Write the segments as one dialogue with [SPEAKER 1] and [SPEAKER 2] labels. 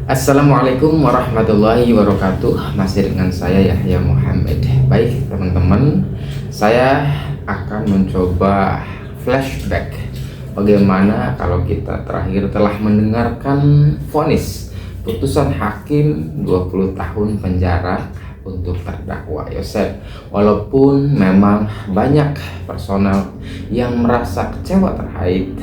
[SPEAKER 1] Assalamualaikum warahmatullahi wabarakatuh. Masih dengan saya Yahya Muhammad. Baik teman-teman, saya akan mencoba flashback bagaimana kalau kita terakhir telah mendengarkan vonis putusan hakim 20 tahun penjara untuk terdakwa Yosef. Walaupun memang banyak personal yang merasa kecewa terkait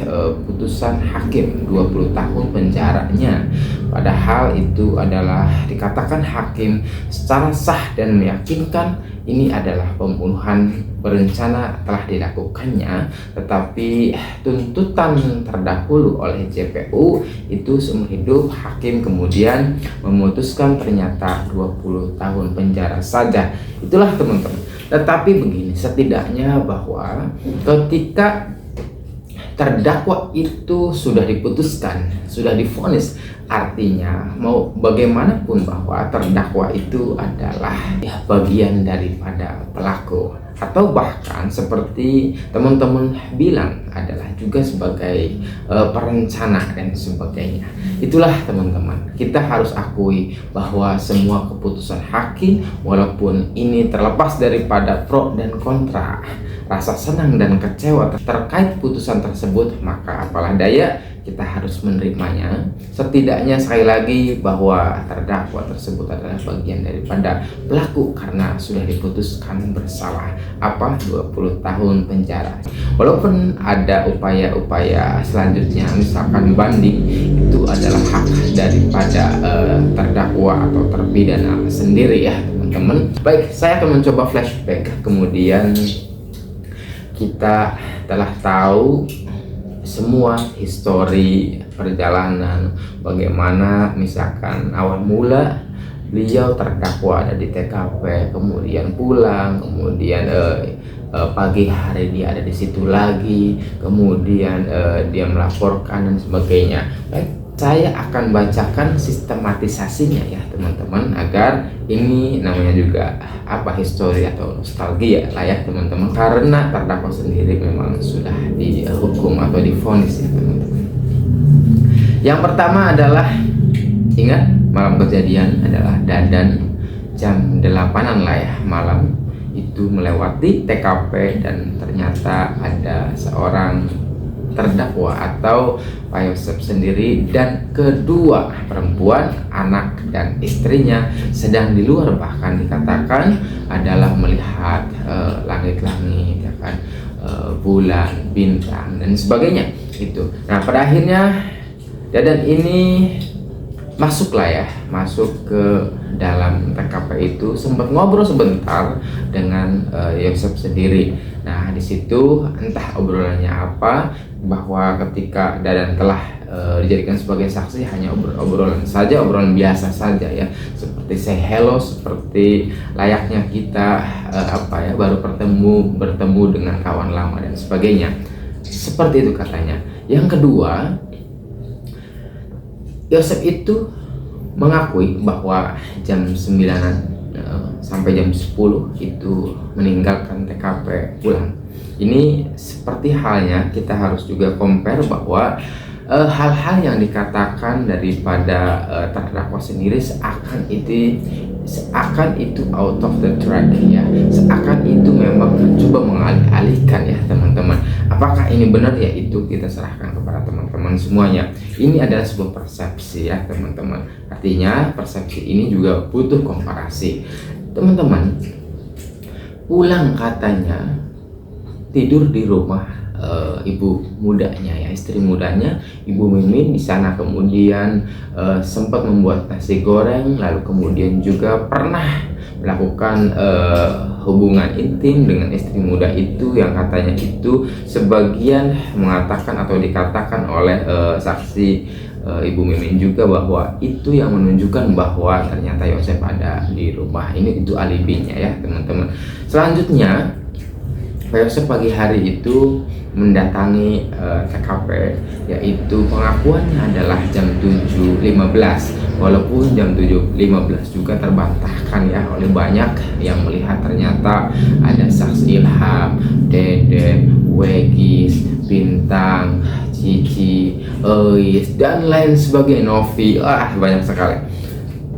[SPEAKER 1] putusan hakim 20 tahun penjaranya, padahal itu adalah dikatakan hakim secara sah dan meyakinkan ini adalah pembunuhan berencana telah dilakukannya, tetapi tuntutan terdahulu oleh JPU itu seumur hidup, hakim kemudian memutuskan ternyata 20 tahun penjara saja. Itulah teman-teman. Tetapi begini, setidaknya bahwa ketika terdakwa itu sudah diputuskan, sudah divonis, artinya mau bagaimanapun bahwa terdakwa itu adalah bagian daripada pelaku, atau bahkan seperti teman-teman bilang adalah juga sebagai perencana dan sebagainya. Itulah teman-teman, kita harus akui bahwa semua keputusan hakim, walaupun ini terlepas daripada pro dan kontra, rasa senang dan kecewa terkait putusan tersebut, maka apalah daya, kita harus menerimanya. Setidaknya sekali lagi bahwa terdakwa tersebut adalah bagian daripada pelaku karena sudah diputuskan bersalah 20 tahun penjara. Walaupun ada upaya-upaya selanjutnya, misalkan banding, itu adalah hak daripada terdakwa atau terpidana sendiri ya teman-teman. Baik, saya akan mencoba flashback, kemudian kita telah tahu semua histori perjalanan bagaimana misalkan awal mula beliau terdakwa ada di TKP, kemudian pulang, kemudian pagi hari dia ada di situ lagi, kemudian dia melaporkan dan sebagainya. Baik, saya akan bacakan sistematisasinya ya teman-teman, agar ini namanya juga histori atau nostalgia lah ya teman-teman, karena terdakwa sendiri memang sudah dihukum atau divonis ya teman-teman. Yang pertama adalah, ingat malam kejadian adalah Dadan jam 8-an lah ya malam itu melewati TKP, dan ternyata ada seorang terdakwa atau Pak Yosef sendiri dan kedua perempuan, anak dan istrinya sedang di luar, bahkan dikatakan adalah melihat langit-langit ya kan, bulan, bintang dan sebagainya itu. Nah, pada akhirnya Dadan ini masuk ke dalam TKP itu, sempat ngobrol sebentar dengan Yosef sendiri. Nah, di situ entah obrolannya apa, bahwa ketika Dadan telah dijadikan sebagai saksi hanya obrolan saja, obrolan biasa saja ya, seperti say hello, seperti layaknya kita baru bertemu dengan kawan lama dan sebagainya, seperti itu katanya. Yang kedua, Yosef itu mengakui bahwa jam 9-an sampai jam 10 itu meninggalkan TKP pulang. Ini seperti halnya kita harus juga compare bahwa hal-hal yang dikatakan daripada terdakwa sendiri seakan itu out of the track ya, seakan itu memang mencoba mengalih-alihkan ya teman-teman. Apakah ini benar ya, itu kita serahkan kepada teman-teman semuanya. Ini adalah sebuah persepsi ya teman-teman, artinya persepsi ini juga butuh komparasi. Teman-teman, pulang katanya tidur di rumah ibu mudanya ya, istri mudanya Ibu Mimin di sana, kemudian sempat membuat nasi goreng, lalu kemudian juga pernah melakukan hubungan intim dengan istri muda itu, yang katanya itu sebagian mengatakan atau dikatakan oleh saksi Ibu Mimin juga bahwa itu yang menunjukkan bahwa ternyata Yosef ada di rumah ini, itu alibinya ya teman-teman. Selanjutnya Pak Yosef pagi hari itu mendatangi TKP, yaitu pengakuannya adalah jam 7.15, walaupun jam 7.15 juga terbantahkan ya oleh banyak yang melihat ternyata ada saksi Ilham, Dede, Wegis, Bintang, Cici, Eis, dan lain sebagainya, Novi, banyak sekali.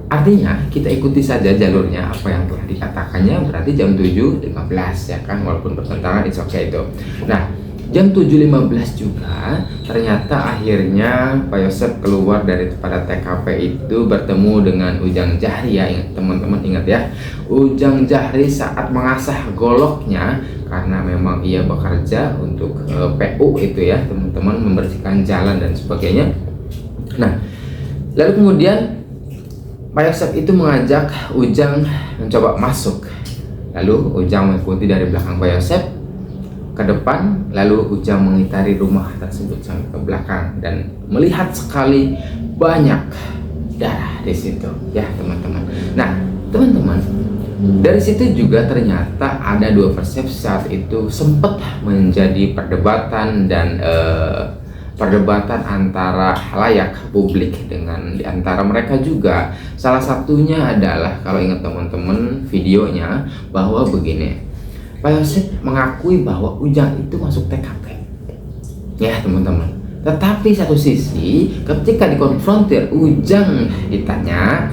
[SPEAKER 1] Artinya kita ikuti saja jalurnya apa yang telah dikatakannya, berarti jam 7.15 ya kan, walaupun bertentangan it's okay itu. Nah, jam 7.15 juga ternyata akhirnya Pak Yosep keluar daripada TKP itu bertemu dengan Ujang Jahri ya. Teman-teman ingat ya, Ujang Jahri saat mengasah goloknya, karena memang ia bekerja untuk PU itu ya teman-teman, membersihkan jalan dan sebagainya. Nah, lalu kemudian Pak Yosep itu mengajak Ujang mencoba masuk, lalu Ujang mengikuti dari belakang Pak Yosep ke depan, lalu Ujang mengitari rumah tersebut sampai ke belakang dan melihat sekali banyak darah di situ ya teman-teman. Nah teman-teman, dari situ juga ternyata ada dua persepsi saat itu sempat menjadi perdebatan dan perdebatan antara halayak publik dengan diantara mereka juga. Salah satunya adalah, kalau ingat teman-teman videonya, bahwa begini, Pak Yosep mengakui bahwa Ujang itu masuk TKP ya teman-teman. Tetapi satu sisi ketika dikonfrontir, Ujang ditanya,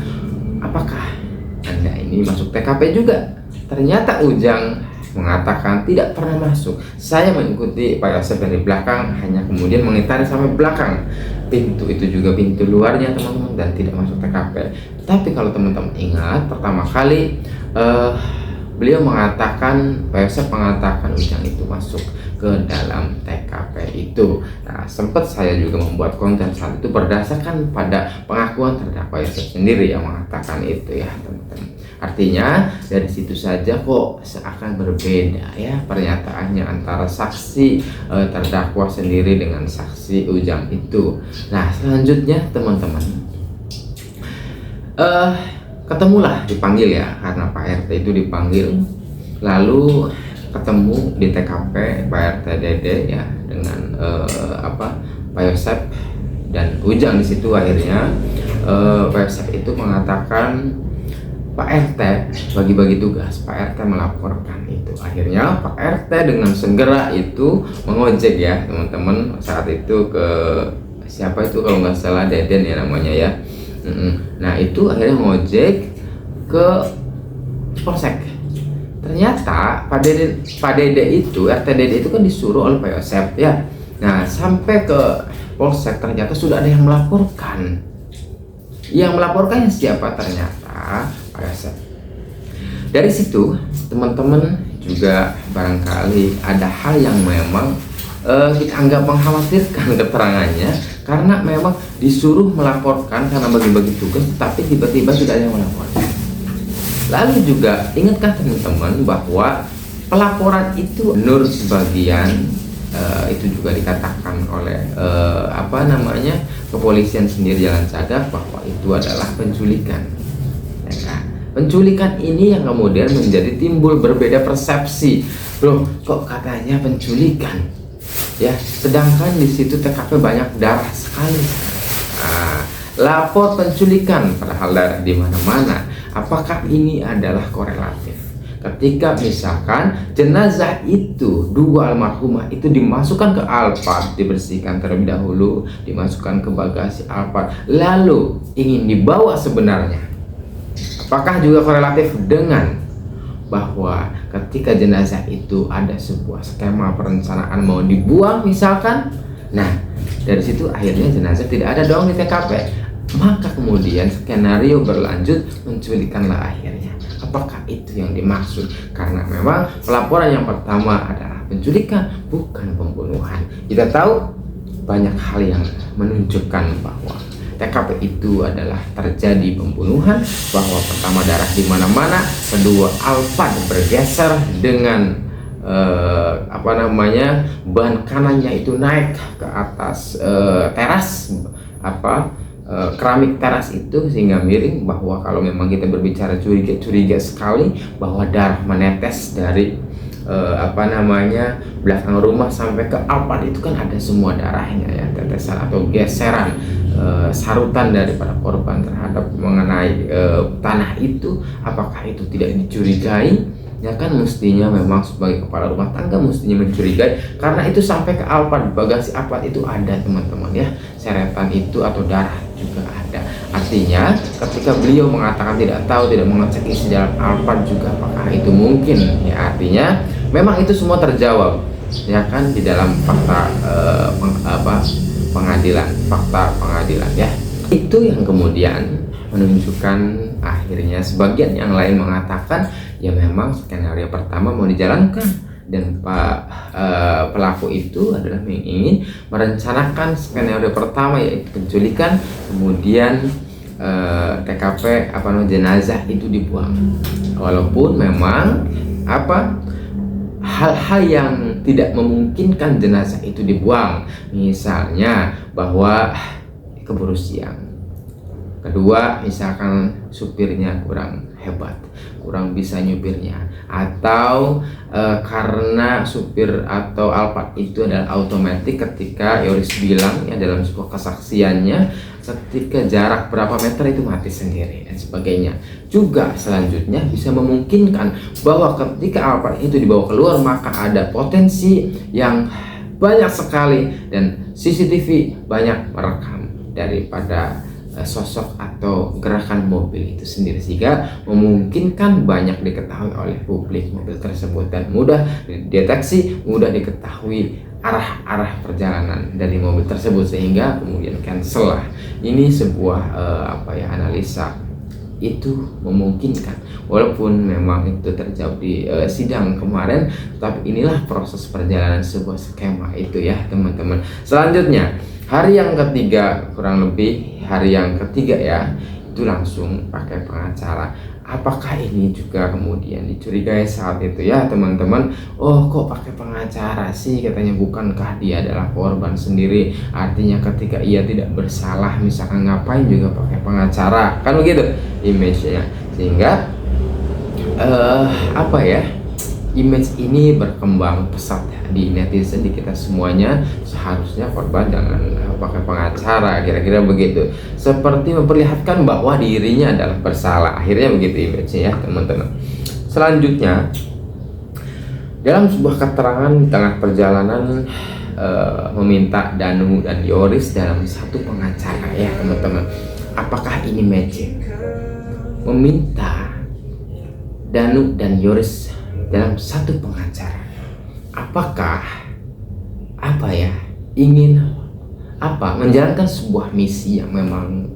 [SPEAKER 1] apakah Anda ini masuk TKP juga? Ternyata Ujang mengatakan tidak pernah masuk. Saya mengikuti Pak Yosep dari belakang, hanya kemudian mengitari sampai belakang pintu, itu juga pintu luarnya teman-teman, dan tidak masuk TKP. Tapi kalau teman-teman ingat, pertama kali beliau mengatakan, Pak Yosep mengatakan Ujang itu masuk ke dalam TKP itu. Nah, sempat saya juga membuat konten saat itu berdasarkan pada pengakuan terdakwa Yosep sendiri yang mengatakan itu ya teman-teman. Artinya dari situ saja kok seakan berbeda ya pernyataannya antara saksi terdakwa sendiri dengan saksi Ujang itu. Nah selanjutnya teman-teman, ketemulah, dipanggil ya, karena Pak RT itu dipanggil, lalu ketemu di TKP Pak RT Dede ya dengan Pak Yosep dan Ujang. Di situ akhirnya Pak Yosep itu mengatakan Pak RT bagi-bagi tugas, Pak RT melaporkan itu. Akhirnya Pak RT dengan segera itu mengojek ya teman-teman, saat itu ke siapa itu kalau nggak salah Deden ya namanya ya. Nah itu akhirnya ngojek ke Polsek. Ternyata Pak Dede itu, RT Dede itu kan disuruh oleh Pak Yosep ya. Nah sampai ke Polsek ternyata sudah ada yang melaporkan. Yang melaporkannya siapa? Ternyata Pak Yosep. Dari situ teman-teman juga barangkali ada hal yang memang kita anggap mengkhawatirkan keterangannya, karena memang disuruh melaporkan karena bagi-bagi tugas, tapi tiba-tiba sudah ada yang melaporkan. Lalu juga ingatkah teman-teman bahwa pelaporan itu menurut sebagian itu juga dikatakan oleh kepolisian sendiri Jalan Sagak bahwa itu adalah penculikan ya kan? Penculikan ini yang kemudian menjadi timbul berbeda persepsi. Loh kok katanya penculikan ya, sedangkan di situ TKP banyak darah sekali. Nah, lapor penculikan padahal darah di mana-mana. Apakah ini adalah korelatif? Ketika misalkan jenazah itu, dua almarhumah itu dimasukkan ke Alphard, dibersihkan terlebih dahulu, dimasukkan ke bagasi Alphard, lalu ingin dibawa sebenarnya, apakah juga korelatif dengan bahwa ketika jenazah itu ada sebuah skema perencanaan mau dibuang misalkan? Nah dari situ akhirnya jenazah tidak ada dong di TKP, maka kemudian skenario berlanjut, menculikanlah akhirnya. Apakah itu yang dimaksud? Karena memang pelaporan yang pertama adalah penculikan, bukan pembunuhan. Kita tahu banyak hal yang menunjukkan bahwa TKP itu adalah terjadi pembunuhan, bahwa pertama darah di mana-mana, kedua Alphard bergeser dengan ban kanannya itu naik ke atas teras keramik teras itu sehingga miring, bahwa kalau memang kita berbicara curiga sekali bahwa darah menetes dari belakang rumah sampai ke Alphard itu kan ada semua darahnya ya, tetesan atau geseran sarutan daripada korban terhadap mengenai tanah itu. Apakah itu tidak dicurigai Ya kan mestinya memang sebagai kepala rumah tangga mestinya mencurigai, karena itu sampai ke Alphard, bagasi Alphard itu ada teman-teman ya, seretan itu atau darah juga ada. Artinya ketika beliau mengatakan tidak tahu, tidak mengecek isi dalam Alphard juga, apakah itu mungkin ya, artinya memang itu semua terjawab ya kan di dalam fakta pengadilan, fakta pengadilan ya. Itu yang kemudian menunjukkan akhirnya sebagian yang lain mengatakan ya memang skenario pertama mau dijalankan, dan pelaku itu adalah ingin merencanakan skenario pertama yaitu penculikan, kemudian TKP jenazah itu dibuang, walaupun memang hal-hal yang tidak memungkinkan jenazah itu dibuang, misalnya bahwa keburu siang, kedua misalkan supirnya kurang hebat, kurang bisa nyupirnya, atau karena supir atau Alphard itu adalah automatic, ketika Yoris bilang ya dalam sebuah kesaksiannya ketika jarak berapa meter itu mati sendiri dan sebagainya. Juga selanjutnya bisa memungkinkan bahwa ketika Alphard itu dibawa keluar maka ada potensi yang banyak sekali dan CCTV banyak merekam daripada sosok atau gerakan mobil itu sendiri, sehingga memungkinkan banyak diketahui oleh publik mobil tersebut dan mudah dideteksi, mudah diketahui arah-arah perjalanan dari mobil tersebut, sehingga kemudian cancel lah. Ini sebuah analisa itu memungkinkan, walaupun memang itu terjadi di sidang kemarin, tapi inilah proses perjalanan sebuah skema itu ya teman-teman. Selanjutnya hari yang ketiga, kurang lebih hari yang ketiga ya, itu langsung pakai pengacara. Apakah ini juga kemudian dicurigai saat itu ya teman-teman? Oh kok pakai pengacara sih, katanya, bukankah dia adalah korban sendiri? Artinya ketika ia tidak bersalah misalkan ngapain juga pakai pengacara, kan begitu image-nya. Sehingga image ini berkembang pesat di netizen, di kita semuanya. Seharusnya korban jangan pakai pengacara, kira-kira begitu, seperti memperlihatkan bahwa dirinya adalah bersalah. Akhirnya begitu image-nya ya teman-teman. Selanjutnya dalam sebuah keterangan di tengah perjalanan meminta Danu dan Yoris dalam satu pengacara ya teman-teman. Apakah ini magic? Meminta Danu dan Yoris dalam satu pengacara, apakah ingin menjalankan sebuah misi yang memang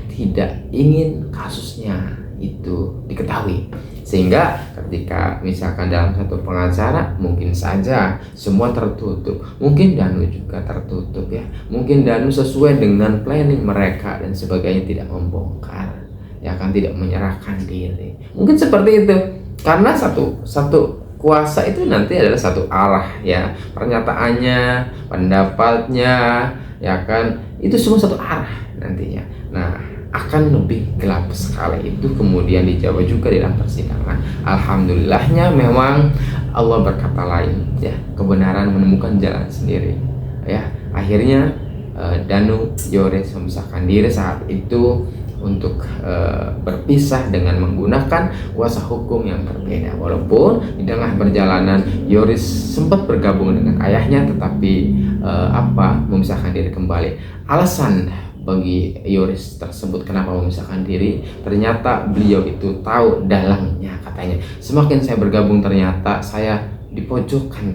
[SPEAKER 1] tidak ingin kasusnya itu diketahui, sehingga ketika misalkan dalam satu pengacara mungkin saja semua tertutup, mungkin Danu juga tertutup ya, mungkin Danu sesuai dengan planning mereka dan sebagainya tidak membongkar ya kan, tidak menyerahkan diri, mungkin seperti itu. Karena satu kuasa itu nanti adalah satu arah ya, pernyataannya, pendapatnya ya kan, itu semua satu arah nantinya. Nah, akan lebih gelap sekali itu kemudian dijawab juga di dalam persidangan. Alhamdulillahnya memang Allah berkata lain ya, kebenaran menemukan jalan sendiri ya. Akhirnya Danu Yoris memisahkan diri saat itu untuk berpisah dengan menggunakan kuasa hukum yang berbeda. Walaupun di tengah perjalanan Yoris sempat bergabung dengan ayahnya, tetapi memisahkan diri kembali. Alasan bagi Yoris tersebut kenapa memisahkan diri, ternyata beliau itu tahu dalangnya katanya. Semakin saya bergabung ternyata saya dipojokkan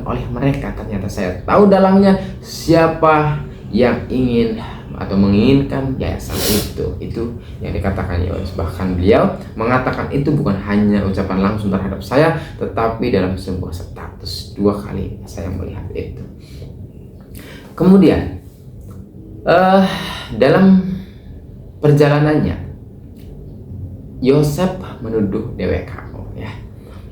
[SPEAKER 1] oleh mereka. Ternyata saya tahu dalangnya, siapa yang ingin atau menginginkan yayasan itu yang dikatakan Yoris. Bahkan beliau mengatakan itu bukan hanya ucapan langsung terhadap saya, tetapi dalam sebuah status. 2 kali saya melihat itu. Kemudian dalam perjalanannya Yosep menuduh DWKO ya,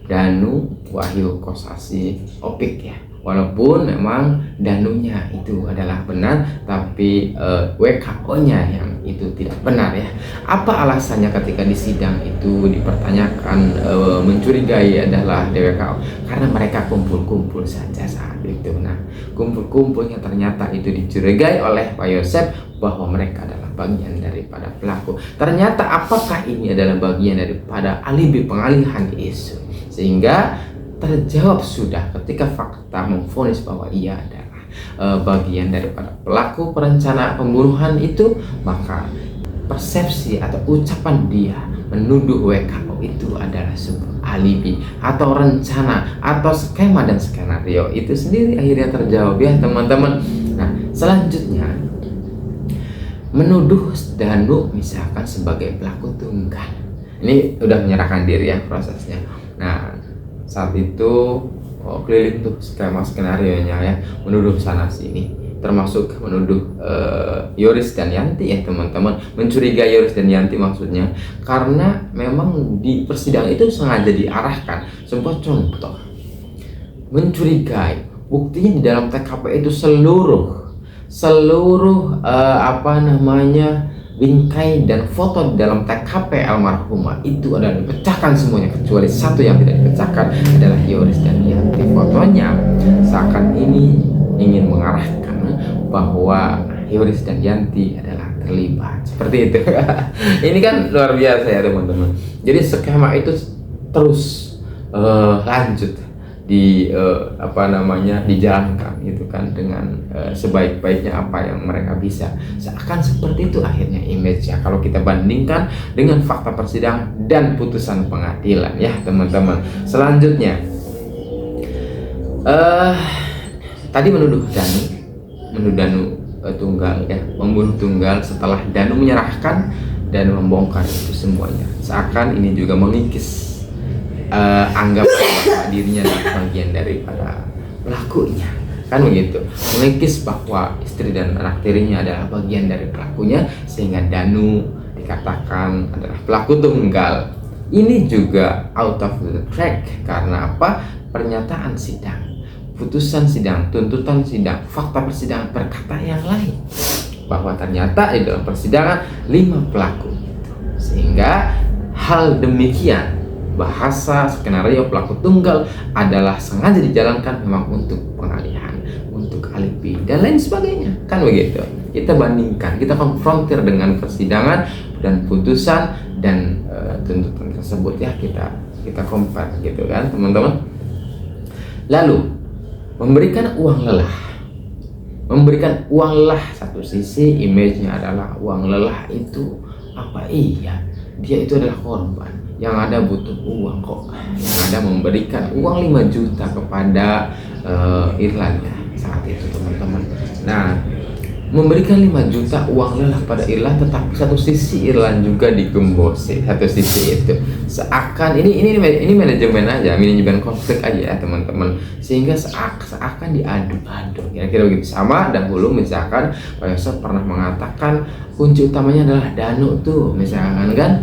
[SPEAKER 1] Danu, Wahyu, Kosasi, Opik ya. Walaupun memang Danunya itu adalah benar, tapi WKO-nya yang itu tidak benar ya. Apa alasannya ketika di sidang itu dipertanyakan mencurigai adalah DWKO? Karena mereka kumpul-kumpul saja saat itu. Nah, kumpul-kumpulnya ternyata itu dicurigai oleh Pak Yosep bahwa mereka adalah bagian daripada pelaku. Ternyata apakah ini adalah bagian daripada alibi pengalihan isu, sehingga terjawab sudah ketika fakta memvonis bahwa ia adalah bagian daripada pelaku perencana pembunuhan itu, maka persepsi atau ucapan dia menuduh WKO itu adalah sebuah alibi atau rencana atau skema dan skenario itu sendiri akhirnya terjawab ya teman-teman. Nah, selanjutnya menuduh Danu misalkan sebagai pelaku tunggal. Ini udah menyerahkan diri ya prosesnya. Nah, saat itu keliling tuh skema skenario-nya ya, menuduh sana sini, termasuk menuduh Yoris dan Yanti ya teman-teman, mencurigai Yoris dan Yanti maksudnya, karena memang di persidangan itu sengaja diarahkan sebuah contoh mencurigai. Buktinya di dalam TKP itu seluruh bingkai dan foto di dalam TKP almarhumah itu adalah dipecahkan semuanya, kecuali satu yang tidak dipecahkan adalah Yoris dan Yanti. Fotonya seakan ini ingin mengarahkan bahwa Yoris dan Yanti adalah terlibat seperti itu. Ini kan luar biasa ya teman-teman. Jadi skema itu terus lanjut dijalankan gitu kan, dengan sebaik-baiknya apa yang mereka bisa. Seakan seperti itu akhirnya image-nya kalau kita bandingkan dengan fakta persidangan dan putusan pengadilan ya teman-teman. Selanjutnya tadi menuduh Danu tunggal ya, membunuh tunggal setelah Danu menyerahkan dan membongkar itu semuanya. Seakan ini juga mengikis anggapan bahwa dirinya adalah bagian daripada pelakunya, kan begitu, mengikis bahwa istri dan anak tirinya adalah bagian dari pelakunya, sehingga Danu dikatakan adalah pelaku tunggal. Ini juga out of the track karena apa? Pernyataan sidang, putusan sidang, tuntutan sidang, fakta persidangan berkata yang lain, bahwa ternyata di dalam persidangan 5 pelaku, sehingga hal demikian, bahasa skenario pelaku tunggal adalah sengaja dijalankan memang untuk pengalihan, untuk alibi dan lain sebagainya, kan begitu. Kita bandingkan, kita konfrontir dengan persidangan dan putusan dan tuntutan tersebut ya, kita compare gitu kan teman-teman. Lalu memberikan uang lelah, satu sisi image-nya adalah uang lelah itu apa? Iya, dia itu adalah korban yang ada butuh uang kok, yang ada memberikan uang 5 juta kepada Irlan ya saat itu teman-teman. Nah, memberikan 5 juta uang lelah pada Irlan, tetapi satu sisi Irlan juga digembosi, satu sisi itu seakan ini manajemen aja, manajemen konflik aja ya teman-teman, sehingga seakan diadu-adu kira-kira begitu. Sama dahulu misalkan Pak Yosef pernah mengatakan kunci utamanya adalah Danu tuh misalkan kan,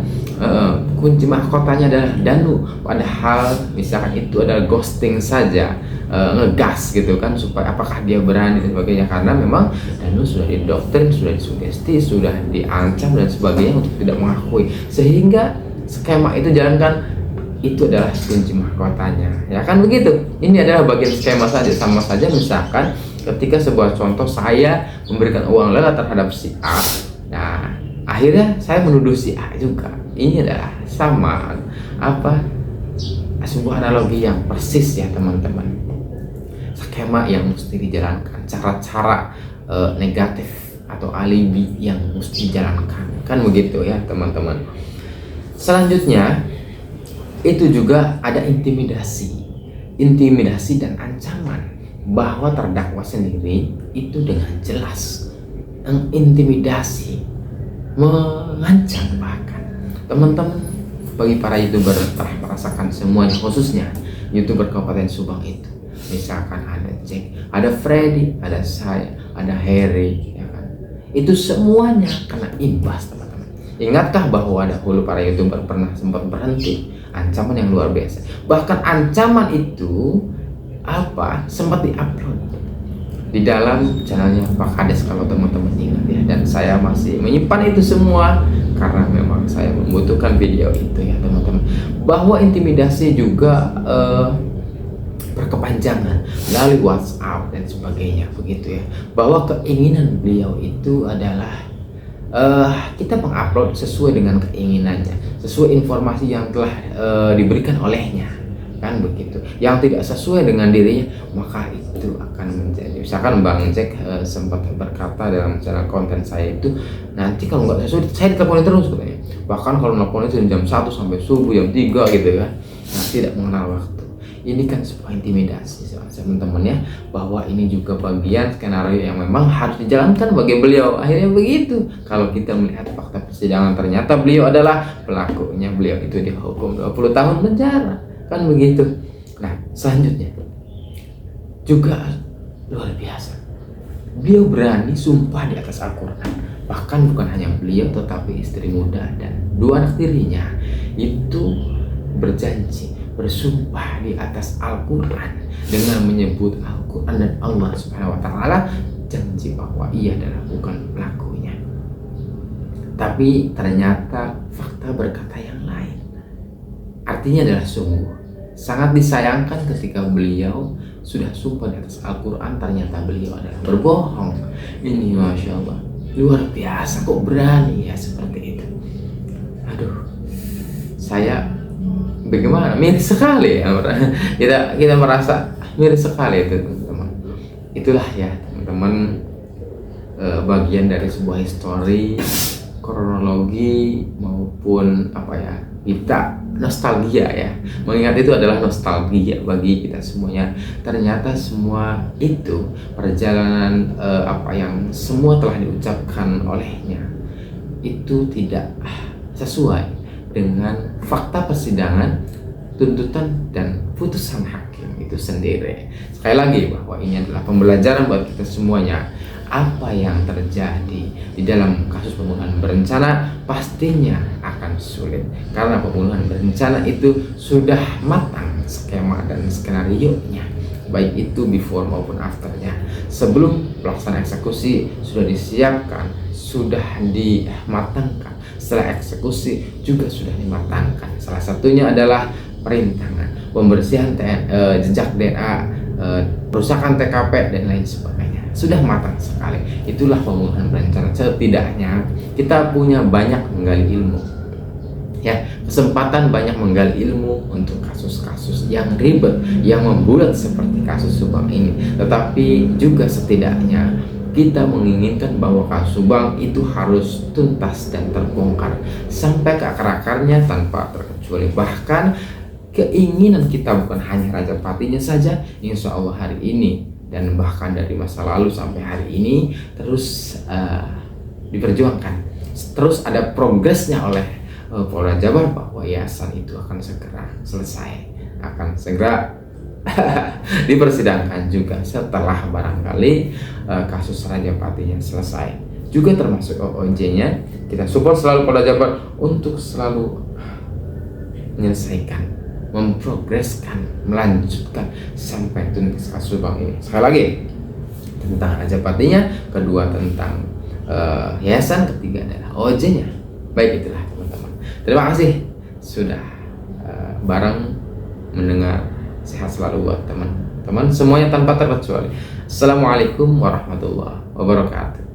[SPEAKER 1] kunci mahkotanya adalah Danu, padahal misalkan itu adalah ghosting saja, ngegas gitu kan, supaya apakah dia berani dan sebagainya, karena memang Danu sudah didoktrin, sudah disugesti, sudah diancam dan sebagainya untuk tidak mengakui, sehingga skema itu jalankan itu adalah kunci mahkotanya ya kan begitu. Ini adalah bagian skema saja, sama saja misalkan ketika sebuah contoh saya memberikan uang lelah terhadap si A, nah akhirnya saya menuduh si A juga. Ini adalah sama sebuah analogi yang persis ya teman-teman. Skema yang mesti dijalankan, cara-cara negatif atau alibi yang mesti dijalankan, kan begitu ya teman-teman. Selanjutnya itu juga ada intimidasi dan ancaman, bahwa terdakwa sendiri itu dengan jelas mengintimidasi, mengancam bahkan teman-teman. Bagi para youtuber telah merasakan semuanya, khususnya youtuber Kabupaten Subang itu, misalkan ada Jack, ada Freddy, ada saya, ada Harry ya kan? Itu semuanya kena imbas teman-teman. Ingatkah bahwa dahulu para youtuber pernah sempat berhenti, ancaman yang luar biasa, bahkan ancaman itu sempat diupload di dalam channelnya Pak Kades kalau teman-teman ingat ya, dan saya masih menyimpan itu semua karena memang saya membutuhkan video itu ya teman-teman. Bahwa intimidasi juga berkepanjangan melalui WhatsApp dan sebagainya begitu ya, bahwa keinginan beliau itu adalah kita mengupload sesuai dengan keinginannya, sesuai informasi yang telah diberikan olehnya, kan begitu. Yang tidak sesuai dengan dirinya, maka itu akan menjadi, misalkan Bang Jack sempat berkata dalam channel konten saya itu, nanti kalau nggak sesuai saya diteleponin terus katanya, bahkan kalau nelponin itu jam 1 sampai subuh jam 3 gitu kan. Nah, tidak mengenal waktu. Ini kan sebuah intimidasi teman-teman ya, bahwa ini juga bagian skenario yang memang harus dijalankan bagi beliau. Akhirnya begitu. Kalau kita melihat fakta persidangan, ternyata beliau adalah pelakunya, beliau itu dihukum 20 tahun penjara, kan begitu. Nah, selanjutnya juga luar biasa, beliau berani sumpah di atas Al-Quran. Bahkan bukan hanya beliau, tetapi istri muda dan 2 anak tirinya itu berjanji, bersumpah di atas Al-Quran dengan menyebut Al-Quran dan Allah Subhanahu wa Ta'ala, janji bahwa ia adalah bukan pelakunya. Tapi ternyata fakta berkata yang lain. Artinya adalah sungguh sangat disayangkan ketika beliau sudah sumpah di atas Al-Quran, ternyata beliau adalah berbohong. Ini Masya Allah, luar biasa, kok berani ya seperti itu. Aduh, saya bagaimana, miris sekali ya, kita merasa miris sekali itu teman-teman. Itulah ya teman-teman, bagian dari sebuah histori, kronologi maupun apa ya, kita nostalgia ya, mengingat itu adalah nostalgia bagi kita semuanya. Ternyata semua itu perjalanan apa yang semua telah diucapkan olehnya itu tidak sesuai dengan fakta persidangan, tuntutan dan putusan hakim itu sendiri. Sekali lagi bahwa ini adalah pembelajaran buat kita semuanya. Apa yang terjadi di dalam kasus pembunuhan berencana pastinya akan sulit, karena pembunuhan berencana itu sudah matang skema dan skenario-nya, baik itu before maupun afternya. Sebelum pelaksanaan eksekusi sudah disiapkan, sudah dimatangkan. Setelah eksekusi juga sudah dimatangkan. Salah satunya adalah perintangan, pembersihan jejak DNA, perusakan TKP dan lain sebagainya. Sudah matang sekali. Itulah pembunuhan berencana. Setidaknya kita punya banyak menggali ilmu, ya, kesempatan banyak menggali ilmu untuk kasus-kasus yang ribet, yang membulat seperti kasus Subang ini. Tetapi juga setidaknya kita menginginkan bahwa kasus Subang itu harus tuntas dan terbongkar sampai ke akar-akarnya tanpa terkecuali. Bahkan keinginan kita bukan hanya Raja Patinya saja, insya Allah hari ini dan bahkan dari masa lalu sampai hari ini terus diperjuangkan, terus ada progresnya oleh Polda Jabar bahwa yayasan itu akan segera selesai, akan segera dipersidangkan juga setelah barangkali kasus Raja Patinya selesai, juga termasuk OOJ-nya. Kita support selalu Polda Jabar untuk selalu menyelesaikan, memprogreskan, melanjutkan sampai tuntas kasus Subang ini. Sekali lagi tentang Raja Patinya, kedua tentang yayasan, ketiga adalah OOJ-nya. Baik, itulah teman-teman. Terima kasih sudah bareng mendengar. Sehat selalu buat teman-teman semuanya tanpa terkecuali. Assalamualaikum warahmatullahi wabarakatuh.